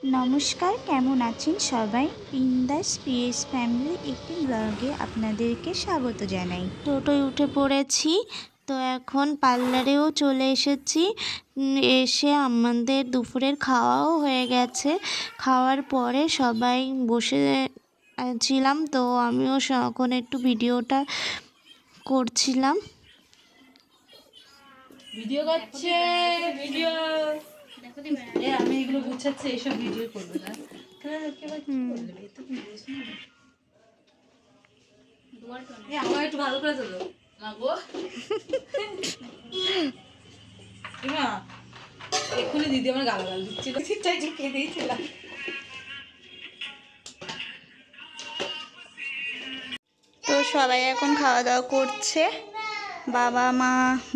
নমস্কার, কেমন আছেন সবাই? বিন্দাস পিএস ফ্যামিলি একটি ব্লগে আপনাদেরকে স্বাগত জানাই। টোটোয় উঠে পড়েছি, তো এখন পার্লারেও চলে এসেছি। এসে আমাদের দুপুরের খাওয়াও হয়ে গেছে। খাওয়ার পরে সবাই বসে ছিলাম, তো আমিও এখন একটু ভিডিওটা করছিলাম। ভিডিও করছে ভিডিও আমি এগুলো গুছাচ্ছি, এইসব ভিডিও করবে না। আমার একটু ভালো করে চলো এক্ষুনি দিদি আমার গালাগাল দিচ্ছিল, ঢুকিয়ে দিয়েছিলাম। তো সবাই এখন খাওয়া দাওয়া করছে, বাবা মা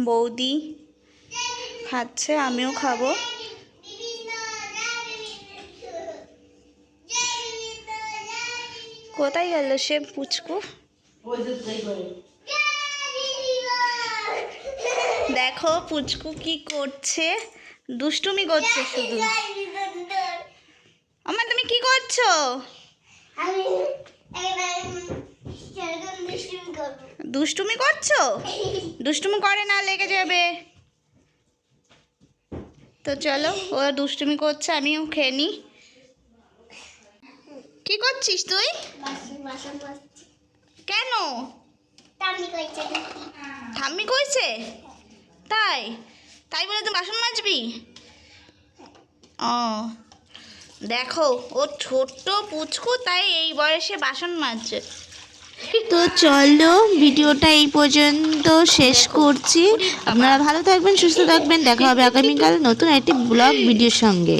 বৌদি খাচ্ছে, আমিও খাবো। কোথায় গেল সে পুচকু? দেখো পুচকু কি করছে, দুষ্টুমি করছে শুধু। আমার তুমি কি করছো? দুষ্টুমি করছো? দুষ্টুমি করে না, লেগে যাবে। তো চলো, ও দুষ্টুমি করছে, আমিও খেয়ে নি। কি করছিস তুই? কেন? ঠাম্মি কইছে? তাই তাই বলে তুই বাসন মাজবি? ও দেখো, ও ছোট্ট পুচকু, তাই এই বয়সে বাসন মাজছে। তো চলো, ভিডিওটা এই পর্যন্ত শেষ করছি। আপনারা ভালো থাকবেন, সুস্থ থাকবেন, দেখা হবে আগামীকাল নতুন একটি ব্লগ ভিডিওর সঙ্গে।